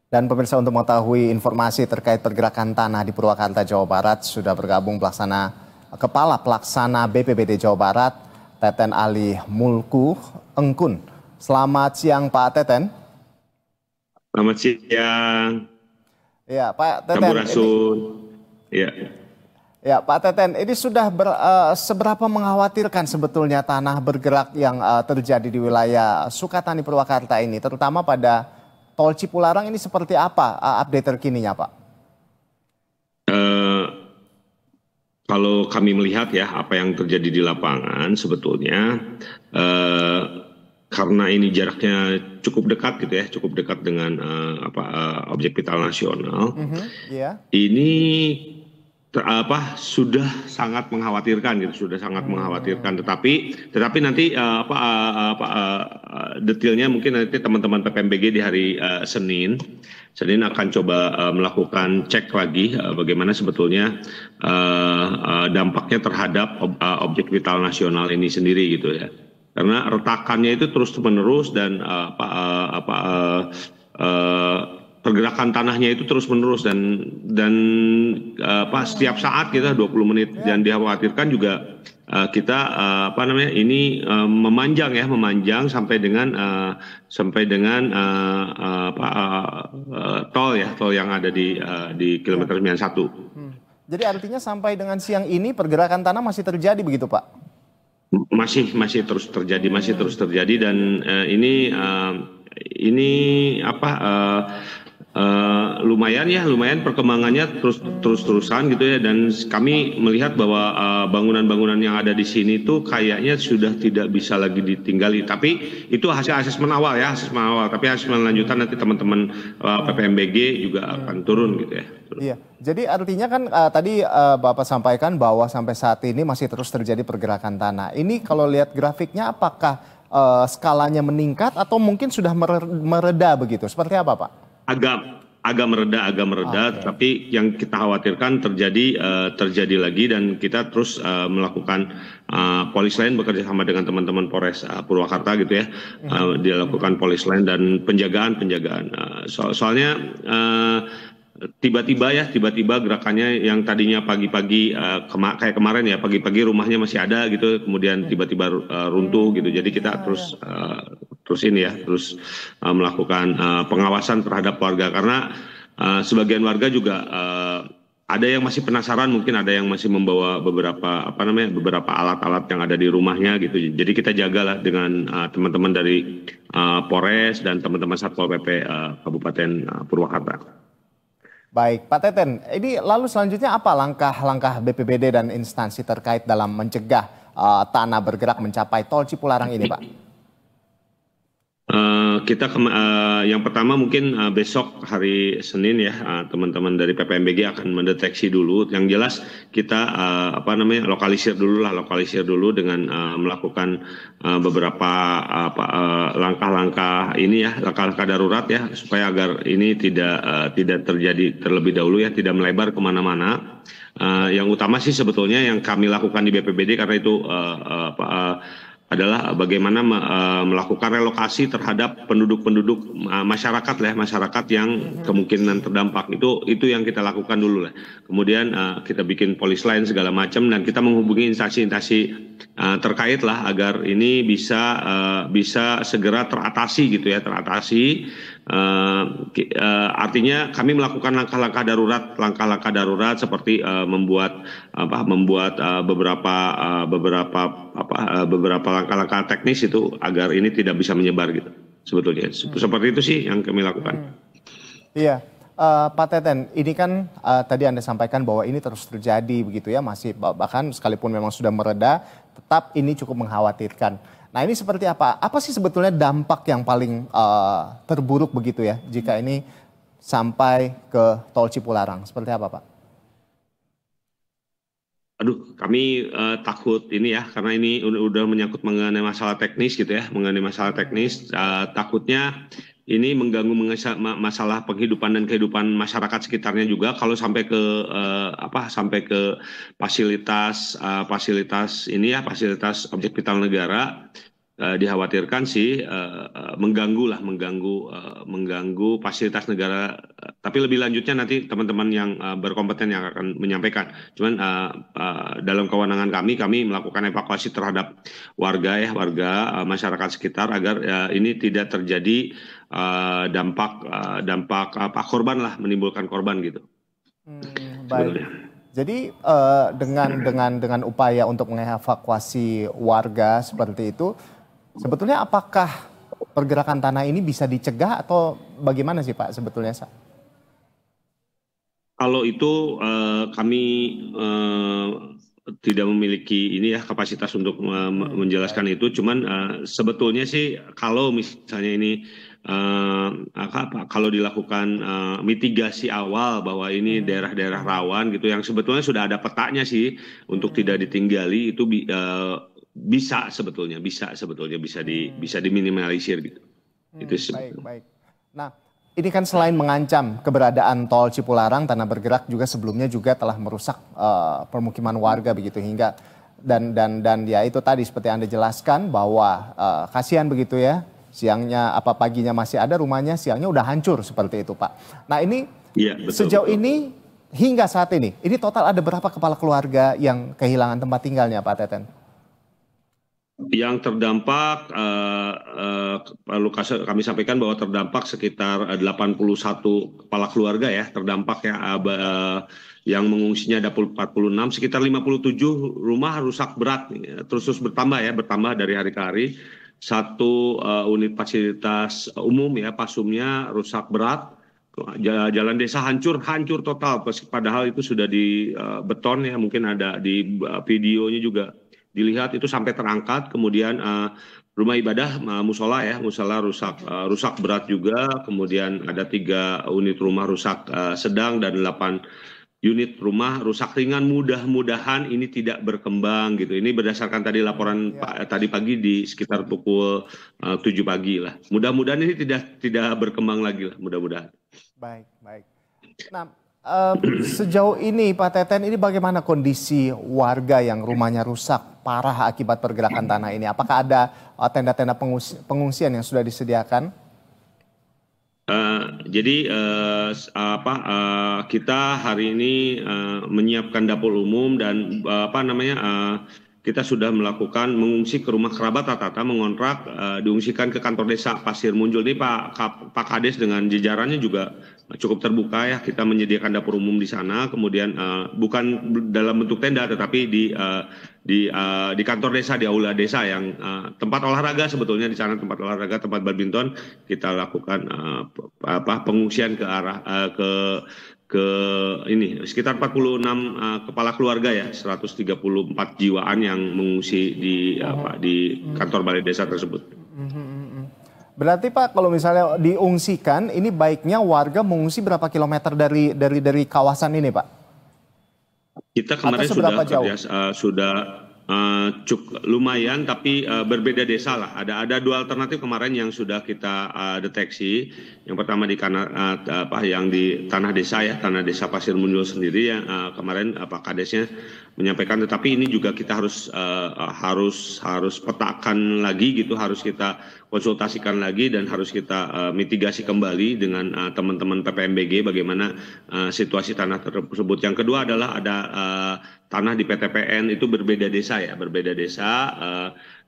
Dan pemirsa, untuk mengetahui informasi terkait pergerakan tanah di Purwakarta, Jawa Barat, sudah bergabung Kepala Pelaksana BPBD Jawa Barat, Teten Ali Mulku Engkun. Selamat siang Pak Teten. Selamat siang, Ya Pak Teten, Sampurasun. Ya, Pak Teten, ini sudah seberapa mengkhawatirkan sebetulnya tanah bergerak yang terjadi di wilayah Sukatani Purwakarta ini, terutama pada Tol Cipularang ini seperti apa update terkininya, Pak? eh, kalau kami melihat ya apa yang terjadi di lapangan sebetulnya eh, karena ini jaraknya cukup dekat gitu ya, cukup dekat dengan objek vital nasional. Iya. Ini sudah sangat mengkhawatirkan gitu, sudah sangat mengkhawatirkan. Tetapi nanti detailnya mungkin nanti teman-teman PPMBG di hari Senin akan coba melakukan cek lagi bagaimana sebetulnya dampaknya terhadap objek vital nasional ini sendiri gitu ya. Karena retakannya itu terus menerus dan pergerakan tanahnya itu terus menerus dan setiap saat kita 20 menit dan dikhawatirkan juga kita ini memanjang sampai dengan tol yang ada di kilometer 91. Jadi artinya sampai dengan siang ini pergerakan tanah masih terjadi begitu, Pak? Masih terus terjadi dan lumayan perkembangannya terus-terusan gitu ya, dan kami melihat bahwa bangunan-bangunan yang ada di sini tuh kayaknya sudah tidak bisa lagi ditinggali, tapi itu hasil asesmen awal, tapi asesmen lanjutan nanti teman-teman PPMBG juga akan turun gitu ya. Iya, jadi artinya kan tadi Bapak sampaikan bahwa sampai saat ini masih terus terjadi pergerakan tanah. Ini kalau lihat grafiknya apakah skalanya meningkat atau mungkin sudah mereda begitu? Seperti apa, Pak? Agak mereda, Okay. tapi yang kita khawatirkan terjadi lagi, dan kita terus melakukan polis lain bekerja sama dengan teman-teman Polres Purwakarta gitu ya, dilakukan polis lain dan penjagaan. Soalnya tiba-tiba gerakannya yang tadinya pagi-pagi kayak kemarin ya, pagi-pagi rumahnya masih ada gitu, kemudian tiba-tiba runtuh gitu. Jadi kita terus melakukan pengawasan terhadap warga, karena sebagian warga juga ada yang masih penasaran, mungkin ada yang masih membawa beberapa alat-alat yang ada di rumahnya gitu. Jadi kita jagalah dengan teman-teman dari Polres dan teman-teman Satpol PP Kabupaten Purwakarta. Baik, Pak Teten, ini lalu selanjutnya apa langkah-langkah BPBD dan instansi terkait dalam mencegah tanah bergerak mencapai Tol Cipularang ini, Pak? Yang pertama mungkin besok hari Senin ya, teman-teman dari PPMBG akan mendeteksi dulu. Yang jelas kita lokalisir dulu dengan melakukan beberapa langkah-langkah ini ya, langkah-langkah darurat ya, supaya agar ini tidak terjadi terlebih dahulu ya, tidak melebar kemana-mana. Yang utama sih sebetulnya yang kami lakukan di BPBD karena itu adalah bagaimana melakukan relokasi terhadap penduduk masyarakat yang kemungkinan terdampak. Itu yang kita lakukan dulu lah. Kemudian kita bikin polis lain segala macam, dan kita menghubungi instansi-instansi terkait lah agar ini bisa segera teratasi gitu ya, artinya kami melakukan langkah-langkah darurat seperti membuat beberapa langkah-langkah teknis itu agar ini tidak bisa menyebar gitu sebetulnya. Seperti itu sih yang kami lakukan. Iya, Pak Teten, ini kan tadi Anda sampaikan bahwa ini terus terjadi begitu ya, masih bahkan sekalipun memang sudah mereda, tetap ini cukup mengkhawatirkan. Nah, ini seperti apa? Apa sih sebetulnya dampak yang paling terburuk begitu ya jika ini sampai ke Tol Cipularang? Seperti apa, Pak? Aduh, kami takut ini ya, karena ini udah menyangkut mengenai masalah teknis gitu ya, takutnya ini mengganggu masalah penghidupan dan kehidupan masyarakat sekitarnya juga kalau sampai ke fasilitas objek vital negara. dikhawatirkan sih mengganggu fasilitas negara. Tapi lebih lanjutnya nanti teman-teman yang berkompeten yang akan menyampaikan. Cuman dalam kewenangan kami melakukan evakuasi terhadap warga masyarakat sekitar agar ini tidak terjadi dampak korban lah, menimbulkan korban gitu. Baik. Jadi dengan upaya untuk mengevakuasi warga seperti itu, sebetulnya apakah pergerakan tanah ini bisa dicegah atau bagaimana sih Pak sebetulnya? Kalau itu kami tidak memiliki kapasitas untuk menjelaskan itu. Cuman sebetulnya sih kalau misalnya ini kalau dilakukan mitigasi awal bahwa ini daerah-daerah rawan gitu yang sebetulnya sudah ada petanya sih untuk tidak ditinggali itu bisa sebetulnya bisa diminimalisir gitu. Itu baik. Nah, ini kan selain mengancam keberadaan tol Cipularang, Tanah Bergerak juga sebelumnya juga telah merusak permukiman warga begitu hingga dan ya itu tadi seperti Anda jelaskan bahwa kasihan begitu ya, siangnya paginya masih ada rumahnya, siangnya udah hancur seperti itu Pak. Nah ini ya, sejauh ini hingga saat ini total ada berapa kepala keluarga yang kehilangan tempat tinggalnya Pak Teten? Yang terdampak, kami sampaikan bahwa terdampak sekitar 81 kepala keluarga ya, terdampak ya, yang mengungsinya ada 46, sekitar 57 rumah rusak berat, terus bertambah dari hari ke hari. Satu unit fasilitas umum ya, Pasumnya rusak berat, jalan desa hancur total, padahal itu sudah di beton ya, mungkin ada di videonya juga dilihat itu sampai terangkat. Kemudian rumah ibadah musola rusak berat juga. Kemudian ada 3 unit rumah rusak sedang dan 8 unit rumah rusak ringan. Mudah-mudahan ini tidak berkembang gitu. Ini berdasarkan tadi laporan tadi pagi di sekitar pukul 7 pagi lah. Mudah-mudahan ini tidak berkembang lagi lah, mudah-mudahan. Baik. Nah, sejauh ini Pak Teten, ini bagaimana kondisi warga yang rumahnya rusak parah akibat pergerakan tanah ini? Apakah ada tenda-tenda pengungsian yang sudah disediakan? Kita hari ini menyiapkan dapur umum dan kita sudah mengungsi ke rumah kerabat rata-rata mengontrak, diungsikan ke kantor desa Pasir Munjul. Ini Pak Kades dengan jajarannya juga cukup terbuka ya, kita menyediakan dapur umum di sana, kemudian bukan dalam bentuk tenda tetapi di kantor desa, di aula desa yang tempat olahraga sebetulnya. Di sana tempat olahraga, tempat badminton, kita lakukan pengungsian ke arah ke ini sekitar 46 kepala keluarga ya, 134 jiwaan yang mengungsi di kantor balai desa tersebut. Berarti Pak, kalau misalnya diungsikan, ini baiknya warga mengungsi berapa kilometer dari kawasan ini Pak? Kita kemarin sudah cukup lumayan, tapi berbeda desa lah. Ada 2 alternatif kemarin yang sudah kita deteksi. Yang pertama yang di tanah desa Pasir Munjul sendiri yang kemarin Pak Kadesnya menyampaikan. Tetapi ini juga kita harus petakan lagi gitu, harus kita konsultasikan lagi dan harus kita mitigasi kembali dengan teman-teman PPMBG bagaimana situasi tanah tersebut. Yang kedua adalah ada tanah di PTPN, itu berbeda desa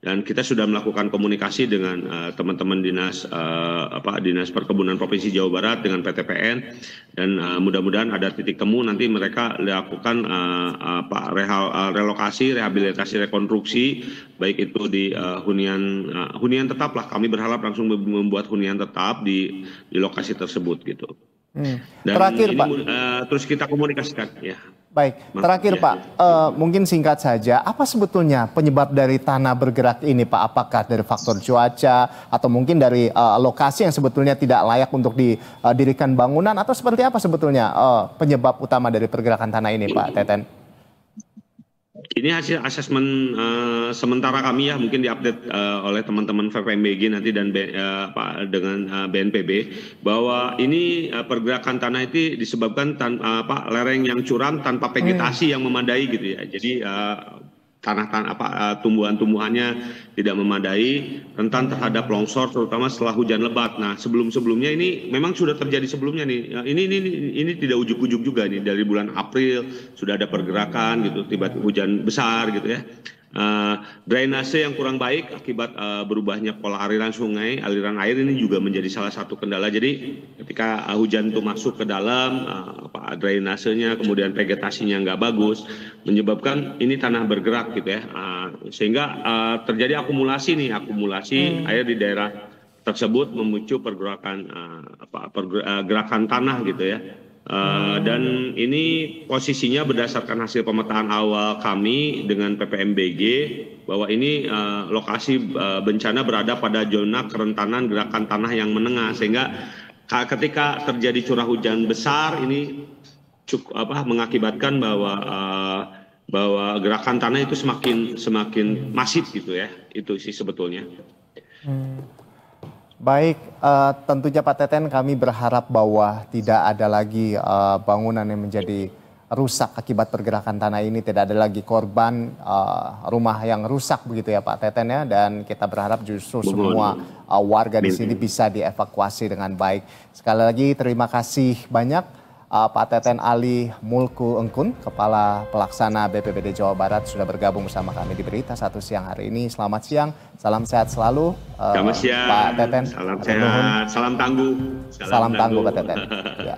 dan kita sudah melakukan komunikasi dengan teman-teman dinas perkebunan Provinsi Jawa Barat dengan PTPN, dan mudah-mudahan ada titik temu nanti mereka lakukan relokasi, rehabilitasi, rekonstruksi, baik itu di hunian tetap lah. Kami berharap langsung membuat hunian tetap di lokasi tersebut gitu. Dan terakhir Pak, terus kita komunikasikan ya. Baik, terakhir Pak, mungkin singkat saja, apa sebetulnya penyebab dari tanah bergerak ini Pak? Apakah dari faktor cuaca atau mungkin dari lokasi yang sebetulnya tidak layak untuk didirikan bangunan, atau seperti apa sebetulnya penyebab utama dari pergerakan tanah ini Pak Teten? Ini hasil asesmen sementara kami ya, mungkin diupdate oleh teman-teman PPMBG nanti dan dengan BNPB, bahwa ini pergerakan tanah itu disebabkan lereng yang curam tanpa vegetasi yang memadai gitu ya. Jadi tumbuhan-tumbuhannya tidak memadai, rentan terhadap longsor terutama setelah hujan lebat. Nah, sebelumnya ini memang sudah terjadi sebelumnya nih. Ini tidak ujuk-ujuk juga nih, dari bulan April sudah ada pergerakan gitu, tiba-tiba hujan besar gitu ya. Drainase yang kurang baik akibat berubahnya pola aliran sungai, aliran air ini juga menjadi salah satu kendala. Jadi ketika hujan itu masuk ke dalam, drainasenya kemudian vegetasinya nggak bagus, menyebabkan ini tanah bergerak gitu ya, sehingga terjadi akumulasi air di daerah tersebut, memicu gerakan tanah gitu ya. Dan ini posisinya berdasarkan hasil pemetaan awal kami dengan PPMBG bahwa ini lokasi bencana berada pada zona kerentanan gerakan tanah yang menengah, sehingga ketika terjadi curah hujan besar ini mengakibatkan bahwa gerakan tanah itu semakin masif gitu ya. Itu sih sebetulnya. Baik, tentunya Pak Teten kami berharap bahwa tidak ada lagi bangunan yang menjadi rusak akibat pergerakan tanah ini, tidak ada lagi korban rumah yang rusak begitu ya Pak Teten ya, dan kita berharap justru semua warga di sini bisa dievakuasi dengan baik. Sekali lagi terima kasih banyak Pak Teten Ali Mulku Engkun, Kepala Pelaksana BPBD Jawa Barat sudah bergabung bersama kami di Berita Satu Siang hari ini. Selamat siang, salam sehat selalu Selamat siang, Pak Teten. Salam sehat, salam tangguh. Salam tangguh Pak Teten. Ya.